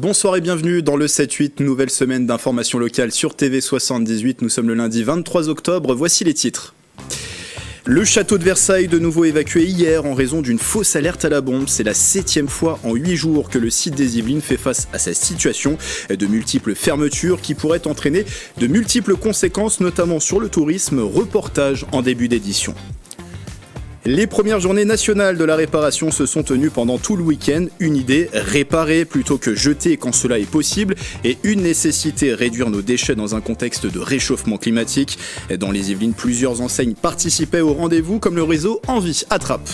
Bonsoir et bienvenue dans le 7-8, nouvelle semaine d'information locale sur TV78. Nous sommes le lundi 23 octobre, voici les titres. Le château de Versailles de nouveau évacué hier en raison d'une fausse alerte à la bombe. C'est la 7e fois en 8 jours que le site des Yvelines fait face à cette situation. De multiples fermetures qui pourraient entraîner de multiples conséquences, notamment sur le tourisme. Reportage en début d'édition. Les premières journées nationales de la réparation se sont tenues pendant tout le week-end. Une idée, réparer plutôt que jeter quand cela est possible. Et une nécessité, réduire nos déchets dans un contexte de réchauffement climatique. Dans les Yvelines, plusieurs enseignes participaient au rendez-vous comme le réseau Envie Attrape.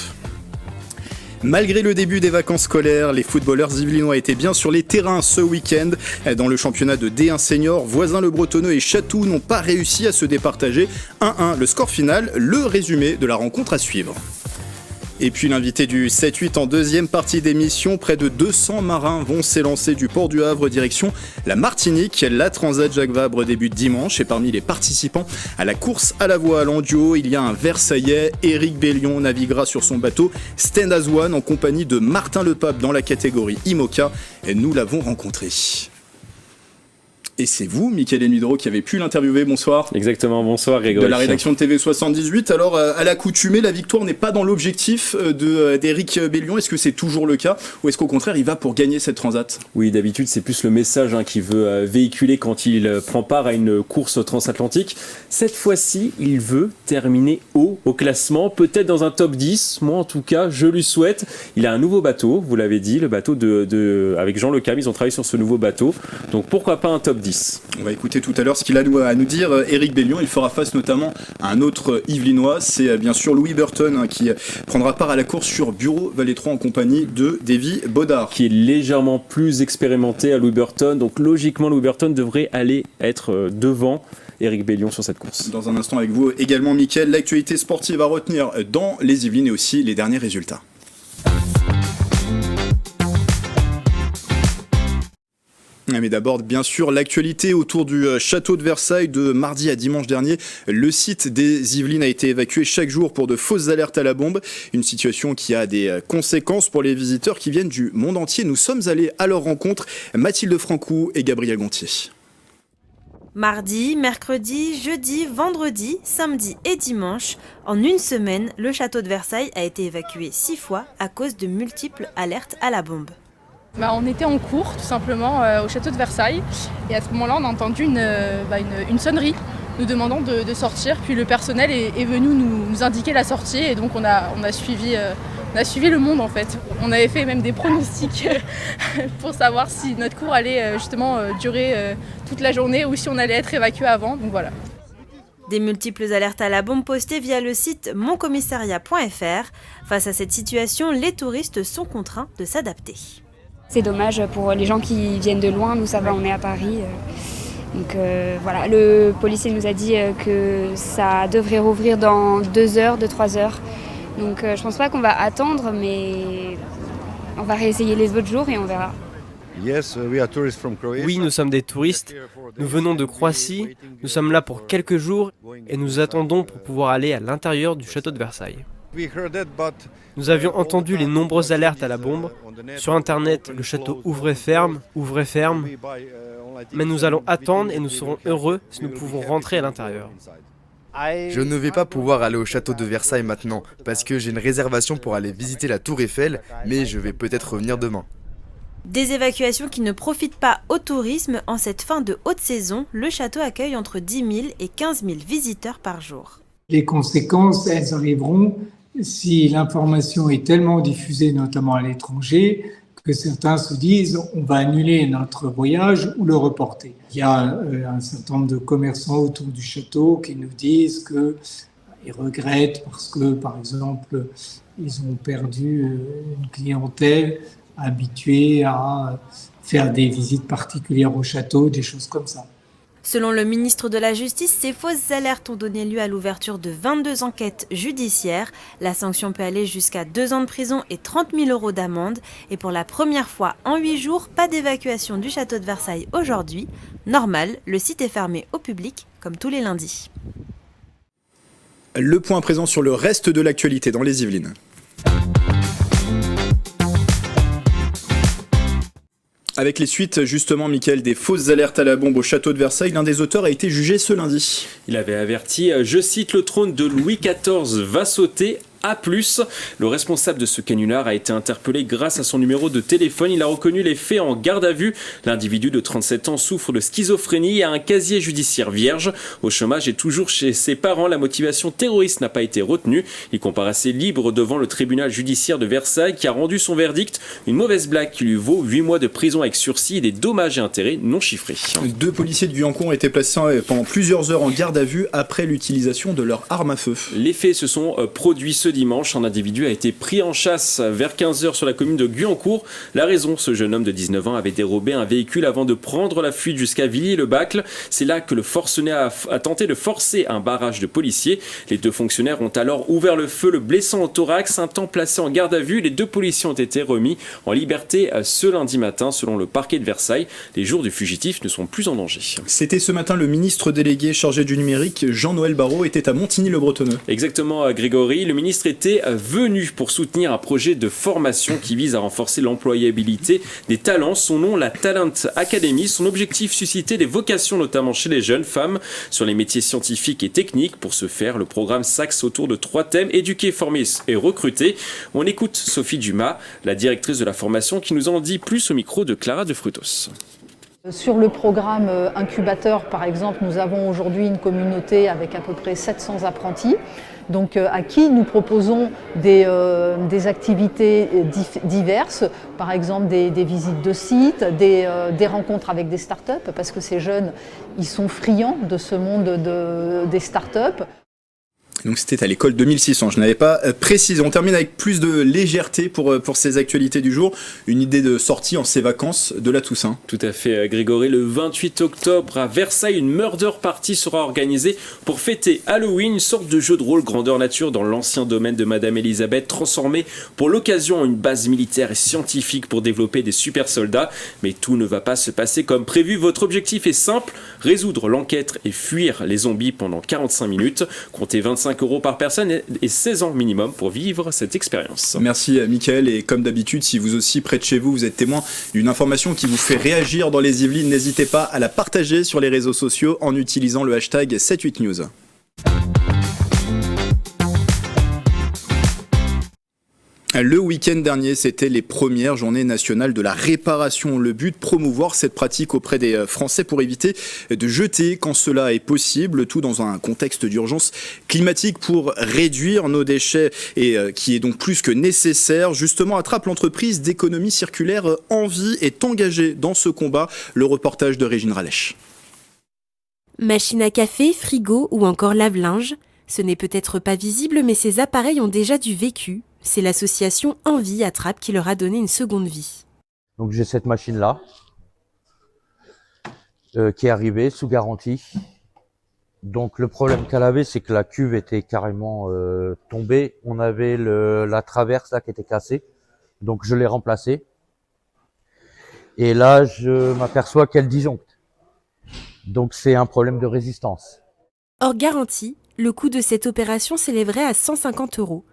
Malgré le début des vacances scolaires, les footballeurs yvelinois étaient bien sur les terrains ce week-end. Dans le championnat de D1 senior, Voisins-le-Bretonneux et Chatou n'ont pas réussi à se départager. 1-1 le score final, le résumé de la rencontre à suivre. Et puis l'invité du 7-8 en deuxième partie d'émission, près de 200 marins vont s'élancer du port du Havre direction la Martinique. La Transat Jacques Vabre débute dimanche et parmi les participants à la course à la voile en duo, il y a un Versaillais. Éric Bellion naviguera sur son bateau Stand as One en compagnie de Martin Lepape dans la catégorie IMOCA. Et nous l'avons rencontré. Et c'est vous, Mickaël Enudro, qui avez pu l'interviewer. Bonsoir. Exactement, bonsoir Grégory. De la rédaction de TV78. Alors, à l'accoutumée, la victoire n'est pas dans l'objectif d'Éric Bellion. Est-ce que c'est toujours le cas ou est-ce qu'au contraire, il va pour gagner cette transat ? Oui, d'habitude, c'est plus le message qu'il veut véhiculer quand il prend part à une course transatlantique. Cette fois-ci, il veut terminer haut au classement, peut-être dans un top 10. Moi, en tout cas, je lui souhaite. Il a un nouveau bateau, vous l'avez dit, le bateau avec Jean Le Cam. Ils ont travaillé sur ce nouveau bateau. Donc, pourquoi pas un top 10 ? On va écouter tout à l'heure ce qu'il a à nous dire. Éric Bellion, il fera face notamment à un autre Yvelinois, c'est bien sûr Louis Burton qui prendra part à la course sur Bureau Vallée 3 en compagnie de Davy Baudard. Qui est légèrement plus expérimenté à Louis Burton, donc logiquement Louis Burton devrait aller être devant Éric Bellion sur cette course. Dans un instant avec vous également Mickaël, l'actualité sportive à retenir dans les Yvelines et aussi les derniers résultats. Mais d'abord, bien sûr, l'actualité autour du château de Versailles de mardi à dimanche dernier. Le site des Yvelines a été évacué chaque jour pour de fausses alertes à la bombe. Une situation qui a des conséquences pour les visiteurs qui viennent du monde entier. Nous sommes allés à leur rencontre, Mathilde Francou et Gabriel Gontier. Mardi, mercredi, jeudi, vendredi, samedi et dimanche, en une semaine, le château de Versailles a été évacué 6 fois à cause de multiples alertes à la bombe. On était en cours tout simplement au château de Versailles et à ce moment-là on a entendu une sonnerie nous demandant de sortir, puis le personnel est venu nous indiquer la sortie et donc on a suivi le monde en fait. On avait fait même des pronostics pour savoir si notre cours allait justement durer toute la journée ou si on allait être évacué avant, donc voilà. Des multiples alertes à la bombe postées via le site moncommissariat.fr. Face à cette situation, les touristes sont contraints de s'adapter. C'est dommage pour les gens qui viennent de loin, nous ça va, on est à Paris. Donc voilà, le policier nous a dit que ça devrait rouvrir dans 2 heures, 3 heures. Donc je pense pas qu'on va attendre, mais on va réessayer les autres jours et on verra. Oui, nous sommes des touristes, nous venons de Croatie, nous sommes là pour quelques jours et nous attendons pour pouvoir aller à l'intérieur du château de Versailles. Nous avions entendu les nombreuses alertes à la bombe. Sur internet, le château ouvre et ferme, mais nous allons attendre et nous serons heureux si nous pouvons rentrer à l'intérieur. Je ne vais pas pouvoir aller au château de Versailles maintenant parce que j'ai une réservation pour aller visiter la tour Eiffel, mais je vais peut-être revenir demain. Des évacuations qui ne profitent pas au tourisme. En cette fin de haute saison, le château accueille entre 10 000 et 15 000 visiteurs par jour. Les conséquences, elles arriveront si l'information est tellement diffusée, notamment à l'étranger, que certains se disent on va annuler notre voyage ou le reporter. Il y a un certain nombre de commerçants autour du château qui nous disent qu'ils regrettent parce que, par exemple, ils ont perdu une clientèle habituée à faire des visites particulières au château, des choses comme ça. Selon le ministre de la Justice, ces fausses alertes ont donné lieu à l'ouverture de 22 enquêtes judiciaires. La sanction peut aller jusqu'à 2 ans de prison et 30 000 € d'amende. Et pour la première fois en 8 jours, pas d'évacuation du château de Versailles aujourd'hui. Normal, le site est fermé au public, comme tous les lundis. Le point présent sur le reste de l'actualité dans les Yvelines. Avec les suites, justement, Mickaël, des fausses alertes à la bombe au château de Versailles, l'un des auteurs a été jugé ce lundi. Il avait averti, je cite, le trône de Louis XIV va sauter. A+, le responsable de ce canular a été interpellé grâce à son numéro de téléphone. Il a reconnu les faits en garde à vue. L'individu de 37 ans souffre de schizophrénie et a un casier judiciaire vierge. Au chômage et toujours chez ses parents, la motivation terroriste n'a pas été retenue. Il comparaissait libre devant le tribunal judiciaire de Versailles qui a rendu son verdict. Une mauvaise blague qui lui vaut 8 mois de prison avec sursis et des dommages et intérêts non chiffrés. 2 policiers de Guyancourt ont été placés pendant plusieurs heures en garde à vue après l'utilisation de leur arme à feu. Les faits se sont produits ce dimanche. Un individu a été pris en chasse vers 15h sur la commune de Guyancourt. La raison, ce jeune homme de 19 ans avait dérobé un véhicule avant de prendre la fuite jusqu'à Villiers-le-Bacle. C'est là que le forcené a tenté de forcer un barrage de policiers. Les 2 fonctionnaires ont alors ouvert le feu, le blessant au thorax. Un temps placé en garde à vue, les 2 policiers ont été remis en liberté ce lundi matin. Selon le parquet de Versailles, les jours du fugitif ne sont plus en danger. C'était ce matin, le ministre délégué chargé du numérique, Jean-Noël Barrot, était à Montigny-le-Bretonneux. Exactement, Grégory. Le ministre était venu pour soutenir un projet de formation qui vise à renforcer l'employabilité des talents. Son nom, la Talent Academy. Son objectif, susciter des vocations, notamment chez les jeunes femmes, sur les métiers scientifiques et techniques. Pour ce faire, le programme s'axe autour de 3 thèmes: éduquer, former et recruter. On écoute Sophie Dumas, la directrice de la formation, qui nous en dit plus au micro de Clara de Frutos. Sur le programme incubateur, par exemple, nous avons aujourd'hui une communauté avec à peu près 700 apprentis. Donc, à qui nous proposons des activités diverses, par exemple des visites de sites, des rencontres avec des startups, parce que ces jeunes, ils sont friands de ce monde des startups. Donc c'était à l'école 2600, je n'avais pas précisé. On termine avec plus de légèreté pour ces actualités du jour. Une idée de sortie en ces vacances de la Toussaint. Tout à fait, Grégory. Le 28 octobre à Versailles, une murder party sera organisée pour fêter Halloween, une sorte de jeu de rôle grandeur nature dans l'ancien domaine de Madame Elisabeth, transformé pour l'occasion en une base militaire et scientifique pour développer des super soldats. Mais tout ne va pas se passer comme prévu. Votre objectif est simple: résoudre l'enquête et fuir les zombies pendant 45 minutes. Comptez 25 € par personne et 16 ans minimum pour vivre cette expérience. Merci Mickaël, et comme d'habitude, si vous aussi près de chez vous, vous êtes témoin d'une information qui vous fait réagir dans les Yvelines, n'hésitez pas à la partager sur les réseaux sociaux en utilisant le hashtag 78news. Le week-end dernier, c'était les premières journées nationales de la réparation. Le but, promouvoir cette pratique auprès des Français pour éviter de jeter quand cela est possible, tout dans un contexte d'urgence climatique pour réduire nos déchets et qui est donc plus que nécessaire. Justement, Attrape, l'entreprise d'économie circulaire Envie, est engagée dans ce combat. Le reportage de Régine Ralèche. Machine à café, frigo ou encore lave-linge, ce n'est peut-être pas visible, mais ces appareils ont déjà du vécu. C'est l'association Envie Attrape qui leur a donné une seconde vie. Donc j'ai cette machine-là qui est arrivée sous garantie. Donc le problème qu'elle avait, c'est que la cuve était carrément tombée. On avait la traverse là qui était cassée. Donc je l'ai remplacée. Et là, je m'aperçois qu'elle disjoncte. Donc c'est un problème de résistance. Hors garantie, le coût de cette opération s'élèverait à 150 €.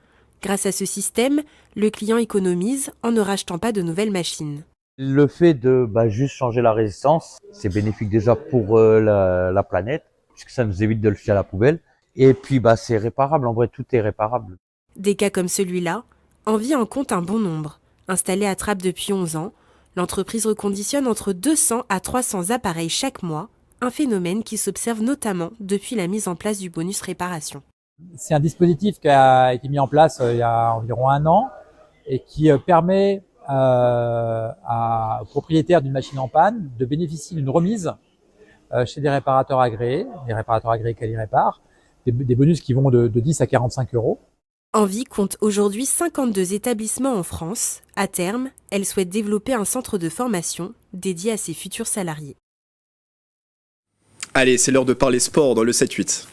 Grâce à ce système, le client économise en ne rachetant pas de nouvelles machines. Le fait de juste changer la résistance, c'est bénéfique déjà pour la planète, puisque ça nous évite de le jeter à la poubelle. Et puis c'est réparable, en vrai tout est réparable. Des cas comme celui-là, Envie en compte un bon nombre. Installée à Trappes depuis 11 ans, l'entreprise reconditionne entre 200 à 300 appareils chaque mois, un phénomène qui s'observe notamment depuis la mise en place du bonus réparation. C'est un dispositif qui a été mis en place il y a environ 1 an et qui permet aux propriétaires d'une machine en panne de bénéficier d'une remise chez des réparateurs agréés, qu'elle répare, des bonus qui vont de 10 à 45 €. Envie compte aujourd'hui 52 établissements en France. À terme, elle souhaite développer un centre de formation dédié à ses futurs salariés. Allez, c'est l'heure de parler sport dans le 7-8.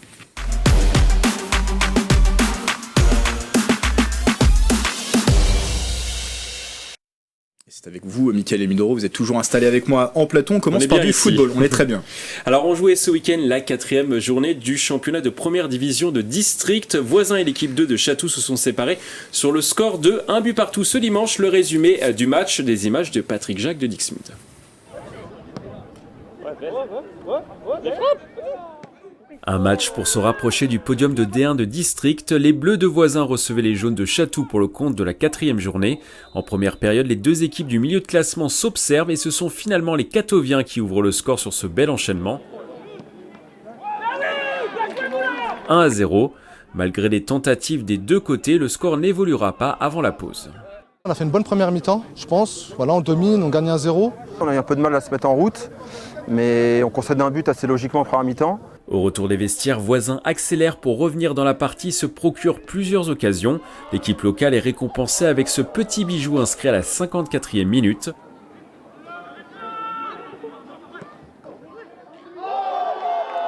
C'est avec vous, Mickaël Emidoro, vous êtes toujours installé avec moi en plateau. On commence par du football, on est très bien. Alors on jouait ce week-end la 4e journée du championnat de première division de district. Voisins et l'équipe 2 de Chatou se sont séparés sur le score de 1 but partout ce dimanche. Le résumé du match, des images de Patrick Jacques de Dixmude. Un match pour se rapprocher du podium de D1 de district. Les Bleus de Voisins recevaient les Jaunes de Chatou pour le compte de la 4e journée. En première période, les deux équipes du milieu de classement s'observent et ce sont finalement les Catoviens qui ouvrent le score sur ce bel enchaînement. 1-0. Malgré les tentatives des deux côtés, le score n'évoluera pas avant la pause. On a fait une bonne première mi-temps, je pense. Voilà, on domine, on gagne 1-0. On a eu un peu de mal à se mettre en route, mais on concède un but assez logiquement en première mi-temps. Au retour des vestiaires, Voisins accélère pour revenir dans la partie, se procure plusieurs occasions. L'équipe locale est récompensée avec ce petit bijou inscrit à la 54e minute.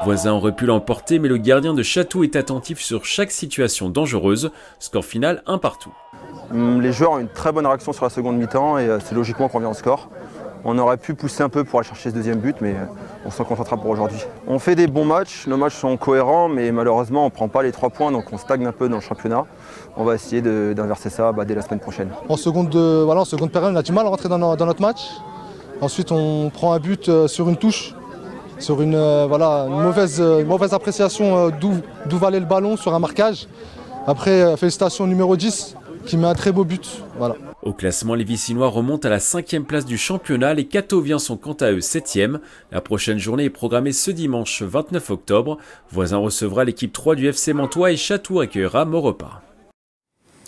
Voisins aurait pu l'emporter, mais le gardien de Chatou est attentif sur chaque situation dangereuse. Score final 1-1. Les joueurs ont une très bonne réaction sur la seconde mi-temps et c'est logiquement qu'on revient au score. On aurait pu pousser un peu pour aller chercher ce deuxième but, mais on s'en contentera pour aujourd'hui. On fait des bons matchs, nos matchs sont cohérents, mais malheureusement on ne prend pas les 3 points, donc on stagne un peu dans le championnat. On va essayer d'inverser ça dès la semaine prochaine. En seconde période, on a du mal à rentrer dans notre match. Ensuite, on prend un but sur une touche, sur une mauvaise appréciation d'où valait le ballon sur un marquage. Après, félicitations au numéro 10 qui met un très beau but. Voilà. Au classement, les Vicinois remontent à la 5e place du championnat. Les Catoviens sont quant à eux 7e. La prochaine journée est programmée ce dimanche 29 octobre. Voisins recevra l'équipe 3 du FC Mantois et Chatou accueillera Maurepas.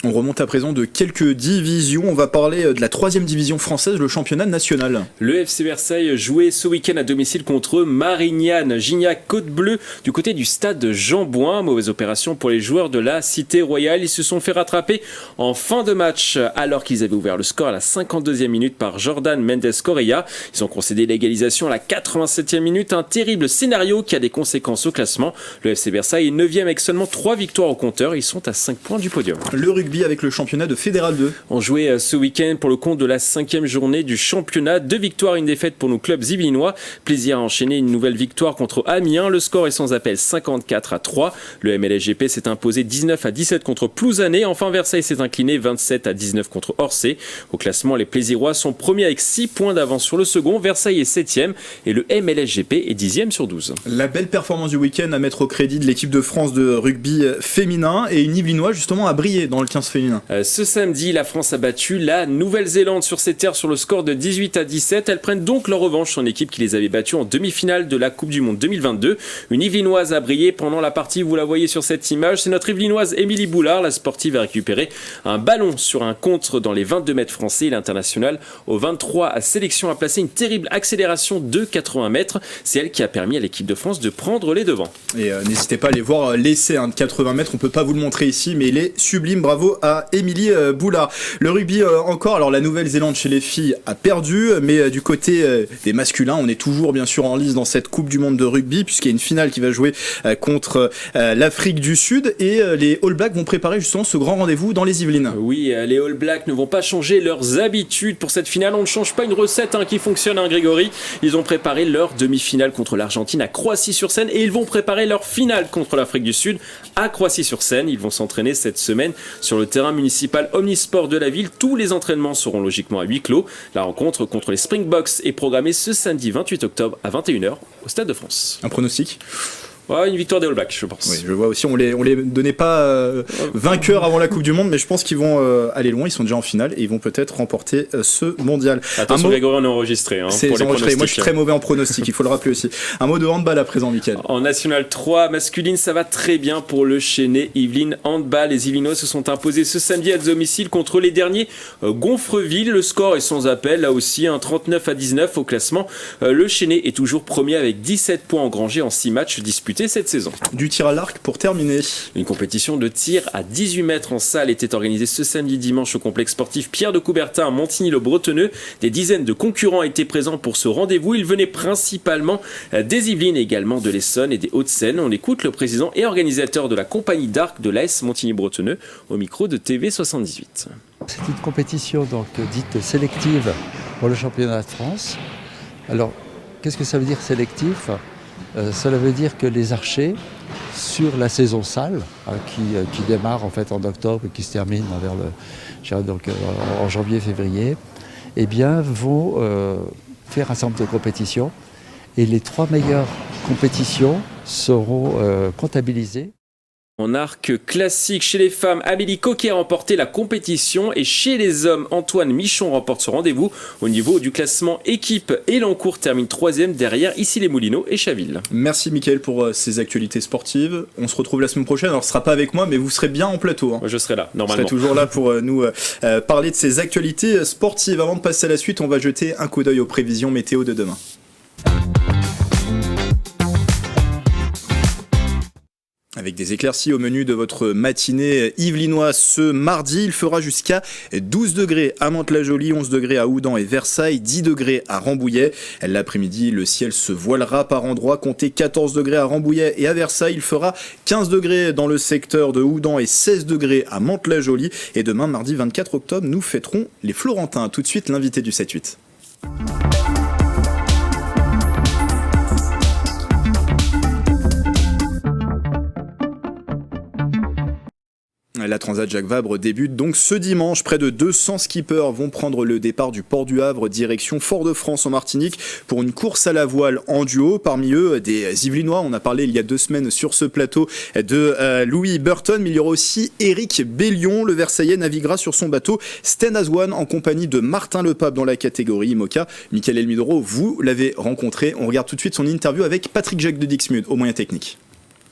On remonte à présent de quelques divisions. On va parler de la 3e division française, le championnat national. Le FC Versailles jouait ce week-end à domicile contre Marignane, Gignac, Côte-Bleue, du côté du stade Jean Bouin. Mauvaise opération pour les joueurs de la Cité Royale. Ils se sont fait rattraper en fin de match alors qu'ils avaient ouvert le score à la 52e minute par Jordan Mendes Correa. Ils ont concédé l'égalisation à la 87e minute. Un terrible scénario qui a des conséquences au classement. Le FC Versailles est 9e avec seulement 3 victoires au compteur. Ils sont à 5 points du podium. Le rugby avec le championnat de Fédéral 2. On jouait ce week-end pour le compte de la 5e journée du championnat. 2 victoires et une défaite pour nos clubs yvelinois. Plaisir à enchaîner une nouvelle victoire contre Amiens. Le score est sans appel 54-3. Le MLSGP s'est imposé 19-17 contre Plouzané. Enfin, Versailles s'est incliné 27-19 contre Orsay. Au classement, les Plaisirois sont premiers avec 6 points d'avance sur le second. Versailles est 7e et le MLSGP est 10e sur 12. La belle performance du week-end à mettre au crédit de l'équipe de France de rugby féminin et une Yvelinois justement a brillé dans le 15 féminin. Ce samedi, la France a battu la Nouvelle-Zélande sur ses terres sur le score de 18-17. Elles prennent donc leur revanche sur une équipe qui les avait battues en demi-finale de la Coupe du Monde 2022. Une Yvelinoise a brillé pendant la partie, vous la voyez sur cette image. C'est notre Yvelinoise Émilie Boulard. La sportive a récupéré un ballon sur un contre dans les 22 mètres français. L'international au 23 à sélection a placé une terrible accélération de 80 mètres. C'est elle qui a permis à l'équipe de France de prendre les devants. Et n'hésitez pas à aller voir l'essai de 80 mètres. On peut pas vous le montrer ici, mais il est sublime. Bravo à Émilie Boulard. Le rugby encore, alors la Nouvelle-Zélande chez les filles a perdu, mais du côté des masculins, on est toujours bien sûr en lice dans cette Coupe du Monde de rugby, puisqu'il y a une finale qui va jouer contre l'Afrique du Sud, et les All Blacks vont préparer justement ce grand rendez-vous dans les Yvelines. Oui, les All Blacks ne vont pas changer leurs habitudes pour cette finale. On ne change pas une recette qui fonctionne, Grégory. Ils ont préparé leur demi-finale contre l'Argentine à Croissy-sur-Seine et ils vont préparer leur finale contre l'Afrique du Sud à Croissy-sur-Seine. Ils vont s'entraîner cette semaine sur le terrain municipal Omnisport de la ville. Tous les entraînements seront logiquement à huis clos. La rencontre contre les Springboks est programmée ce samedi 28 octobre à 21h au Stade de France. Un pronostic ? Ouais, une victoire des All Blacks, je pense. Oui, je vois aussi, on les donnait pas vainqueurs avant la Coupe du Monde, mais je pense qu'ils vont aller loin, ils sont déjà en finale et ils vont peut-être remporter ce mondial. Attention, Grégory, on est enregistré c'est pour les pronostics. Moi je suis très mauvais en pronostic, il faut le rappeler aussi. Un mot de handball à présent, Mickaël. En National 3 masculine, ça va très bien pour le Chesnay Yvelines Handball. Les Yvelinois se sont imposés ce samedi à domicile contre les derniers Gonfreville. Le score est sans appel, là aussi 39-19 au classement. Le Chesnay est toujours premier avec 17 points engrangés en 6 matchs disputés cette saison. Du tir à l'arc pour terminer. Une compétition de tir à 18 mètres en salle était organisée ce samedi dimanche au complexe sportif Pierre de Coubertin à Montigny-le-Bretonneux. Des dizaines de concurrents étaient présents pour ce rendez-vous. Ils venaient principalement des Yvelines et également de l'Essonne et des Hauts-de-Seine. On écoute le président et organisateur de la compagnie d'arc de l'AS Montigny-Bretonneux au micro de TV78. C'est une compétition donc dite sélective pour le championnat de France. Alors, qu'est-ce que ça veut dire sélectif ? Cela veut dire que les archers, sur la saison sale, qui démarre en fait en octobre et qui se termine en janvier-février, eh bien, vont faire un certain nombre de compétitions et les 3 meilleures compétitions seront comptabilisées. En arc classique, chez les femmes, Amélie Coquet a remporté la compétition et chez les hommes, Antoine Michon remporte ce rendez-vous. Au niveau du classement équipe, Elancourt termine 3e derrière Issy-les-Moulineaux et Chaville. Merci Mickaël pour ces actualités sportives. On se retrouve la semaine prochaine. Alors ce sera pas avec moi, mais vous serez bien en plateau. Hein. Je serai là, normalement. Vous serez toujours là pour nous parler de ces actualités sportives. Avant de passer à la suite, on va jeter un coup d'œil aux prévisions météo de demain. Avec des éclaircies au menu de votre matinée yvelinoise ce mardi, il fera jusqu'à 12 degrés à Mantes-la-Jolie, 11 degrés à Houdan et Versailles, 10 degrés à Rambouillet. L'après-midi, le ciel se voilera par endroits, comptez 14 degrés à Rambouillet et à Versailles. Il fera 15 degrés dans le secteur de Houdan et 16 degrés à Mantes-la-Jolie. Et demain, mardi 24 octobre, nous fêterons les Florentins. Tout de suite, l'invité du 7-8. La Transat Jacques Vabre débute donc ce dimanche. Près de 200 skippers vont prendre le départ du port du Havre direction Fort-de-France en Martinique pour une course à la voile en duo. Parmi eux, des Yvelinois. On a parlé il y a 2 semaines sur ce plateau de Louis Burton, mais il y aura aussi Éric Bellion. Le Versaillais naviguera sur son bateau Sten Azwan en compagnie de Martin Lepape dans la catégorie IMOCA. Mickaël Elmidoro, vous l'avez rencontré. On regarde tout de suite son interview avec Patrick Jacques de Dixmude au moyen technique.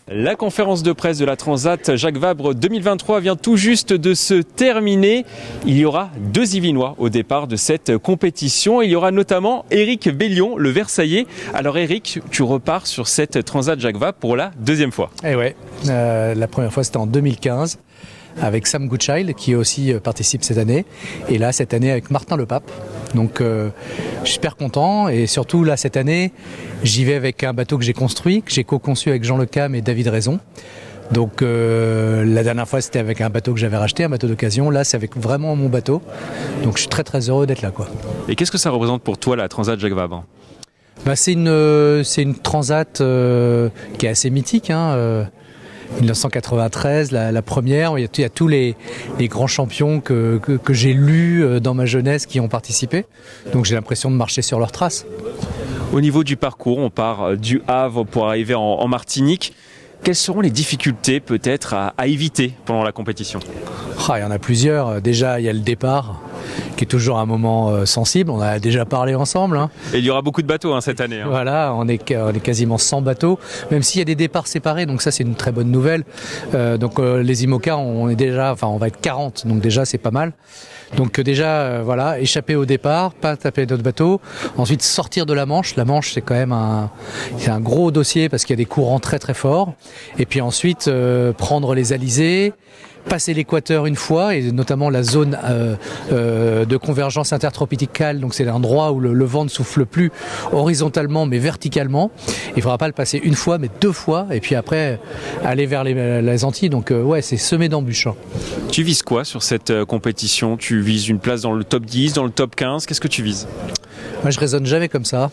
La conférence de presse de la Transat Jacques Vabre 2023 vient tout juste de se terminer. Il y aura 2 Yvelinois au départ de cette compétition. Il y aura notamment Éric Bellion, le Versaillais. Alors Éric, tu repars sur cette Transat Jacques Vabre pour la 2e fois. Eh ouais, la première fois c'était en 2015 avec Sam Goodchild qui aussi participe cette année. Et là cette année avec Martin Lepape. Donc je suis super content et surtout là cette année j'y vais avec un bateau que j'ai construit, que j'ai co-conçu avec Jean Le Cam et David Raison. Donc la dernière fois c'était avec un bateau que j'avais racheté, un bateau d'occasion. Là c'est avec vraiment mon bateau. Donc je suis très très heureux d'être là, quoi. Et qu'est-ce que ça représente pour toi la Transat Jacques Vabre ? C'est une transat qui est assez mythique, hein. 1993, la première, il y a tous les grands champions que j'ai lus dans ma jeunesse qui ont participé. Donc j'ai l'impression de marcher sur leurs traces. Au niveau du parcours, on part du Havre pour arriver en Martinique. Quelles seront les difficultés peut-être à éviter pendant la compétition ? Il y en a plusieurs. Déjà, il y a le départ, qui est toujours un moment sensible. On a déjà parlé ensemble. Hein. Et il y aura beaucoup de bateaux cette année. Hein. Voilà, on est quasiment 100 bateaux, même s'il y a des départs séparés. Donc ça, c'est une très bonne nouvelle. Les IMOCA, on va être 40. Donc déjà, c'est pas mal. Donc déjà, échapper au départ, pas taper d'autres bateaux. Ensuite, sortir de la Manche. La Manche, c'est quand même un gros dossier parce qu'il y a des courants très très forts. Et puis ensuite, prendre les alizés, passer l'équateur une fois, et notamment la zone de convergence intertropicale. Donc c'est l'endroit où le vent ne souffle plus horizontalement mais verticalement. Il ne faudra pas le passer une fois mais 2 fois, et puis après aller vers les Antilles. Donc c'est semé d'embûches. Hein. Tu vises quoi sur cette compétition ? Tu vises une place dans le top 10, dans le top 15 ? Qu'est-ce que tu vises ? Moi je raisonne jamais comme ça.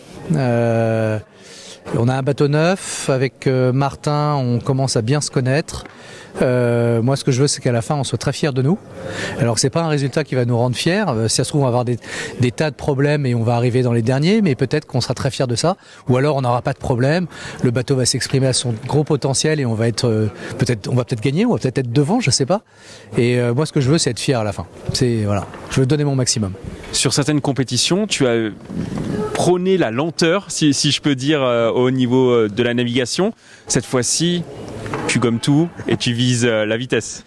On a un bateau neuf, avec Martin on commence à bien se connaître. Moi ce que je veux c'est qu'à la fin on soit très fiers de nous. Alors c'est pas un résultat qui va nous rendre fiers, si ça se trouve on va avoir des tas de problèmes et on va arriver dans les derniers, mais peut-être qu'on sera très fiers de ça, ou alors on n'aura pas de problème, le bateau va s'exprimer à son gros potentiel et on va peut-être gagner, on va peut-être être devant, je sais pas. Et moi ce que je veux c'est être fier à la fin, je veux donner mon maximum. Sur certaines compétitions tu as prôné la lenteur, si je peux dire, au niveau de la navigation. Cette fois-ci tu gommes tout et tu vises la vitesse.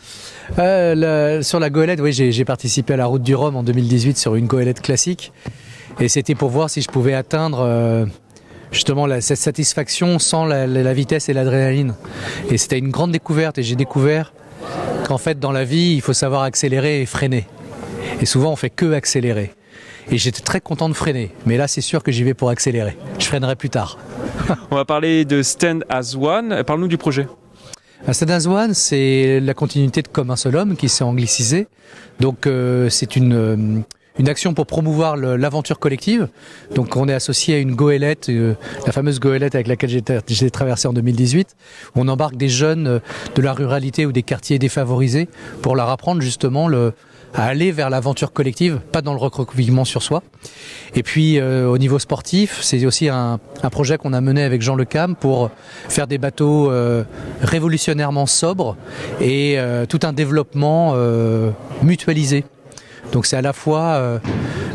Sur la goélette, oui, j'ai participé à la Route du Rhum en 2018 sur une goélette classique. Et c'était pour voir si je pouvais atteindre justement cette satisfaction sans la vitesse et l'adrénaline. Et c'était une grande découverte. Et j'ai découvert qu'en fait, dans la vie, il faut savoir accélérer et freiner. Et souvent, on fait que accélérer. Et j'étais très content de freiner. Mais là, c'est sûr que j'y vais pour accélérer. Je freinerai plus tard. On va parler de Stand as One. Parle-nous du projet. Stand as One, c'est la continuité de Comme un seul homme qui s'est anglicisé. Donc c'est une action pour promouvoir l'aventure collective. Donc on est associé à une goélette, la fameuse goélette avec laquelle j'ai traversé en 2018. Où on embarque des jeunes de la ruralité ou des quartiers défavorisés pour leur apprendre justement aller vers l'aventure collective, pas dans le recroquevillement sur soi. Et puis au niveau sportif, c'est aussi un projet qu'on a mené avec Jean Le Cam pour faire des bateaux révolutionnairement sobres et tout un développement mutualisé. Donc c'est à la fois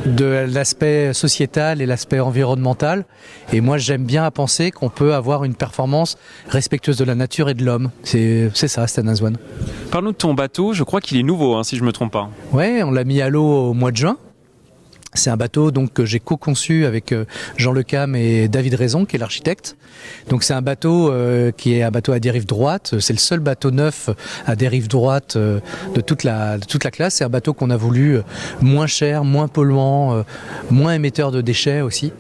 de l'aspect sociétal et l'aspect environnemental. Et moi j'aime bien à penser qu'on peut avoir une performance respectueuse de la nature et de l'homme. C'est ça, Stanaz One. Parle-nous de ton bateau, je crois qu'il est nouveau, si je ne me trompe pas. Ouais, on l'a mis à l'eau au mois de juin. C'est un bateau donc que j'ai co-conçu avec Jean Le Cam et David Raison, qui est l'architecte. Donc c'est un bateau qui est un bateau à dérive droite. C'est le seul bateau neuf à dérive droite de toute la classe. C'est un bateau qu'on a voulu moins cher, moins polluant, moins émetteur de déchets aussi.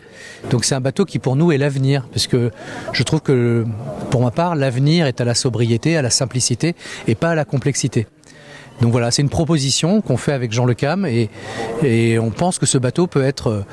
Donc c'est un bateau qui pour nous est l'avenir, parce que je trouve que pour ma part l'avenir est à la sobriété, à la simplicité et pas à la complexité. Donc voilà, c'est une proposition qu'on fait avec Jean Le Cam et on pense que ce bateau peut être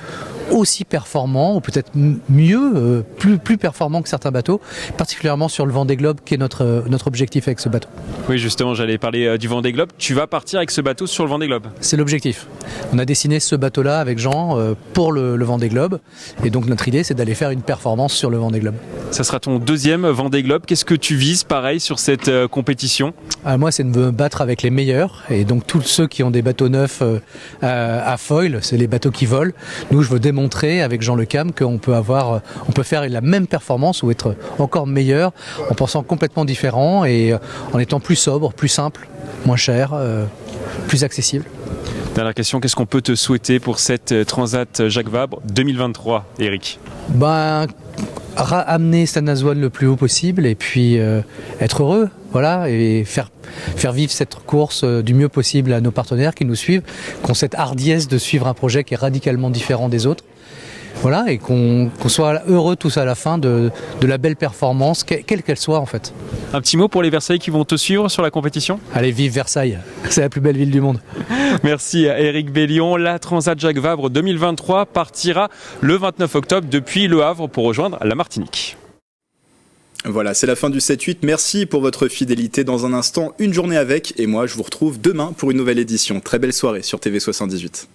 aussi performant, ou peut-être mieux, plus performant que certains bateaux, particulièrement sur le Vendée Globe, qui est notre objectif avec ce bateau. Oui, justement, j'allais parler du Vendée Globe. Tu vas partir avec ce bateau sur le Vendée Globe. C'est l'objectif. On a dessiné ce bateau-là avec Jean pour le Vendée Globe, et donc notre idée, c'est d'aller faire une performance sur le Vendée Globe. Ça sera ton deuxième Vendée Globe. Qu'est-ce que tu vises, pareil, sur cette compétition ? Moi, c'est de me battre avec les meilleurs, et donc tous ceux qui ont des bateaux neufs à foil, c'est les bateaux qui volent. Nous, je veux démontrer avec Jean Le Cam qu'on peut faire la même performance ou être encore meilleur en pensant complètement différent et en étant plus sobre, plus simple, moins cher, plus accessible. Dernière question, qu'est-ce qu'on peut te souhaiter pour cette Transat Jacques Vabre 2023, Eric ? Amener Stanaz One le plus haut possible et puis être heureux, voilà, et faire vivre cette course du mieux possible à nos partenaires qui nous suivent, qui ont cette hardiesse de suivre un projet qui est radicalement différent des autres. Voilà, et qu'on soit heureux tous à la fin de la belle performance, quelle qu'elle soit en fait. Un petit mot pour les Versailles qui vont te suivre sur la compétition ? Allez, vive Versailles, c'est la plus belle ville du monde. Merci à Eric Bellion. La Transat Jacques Vabre 2023 partira le 29 octobre depuis Le Havre pour rejoindre la Martinique. Voilà, c'est la fin du 7-8. Merci pour votre fidélité. Dans un instant, une journée avec. Et moi, je vous retrouve demain pour une nouvelle édition. Très belle soirée sur TV78.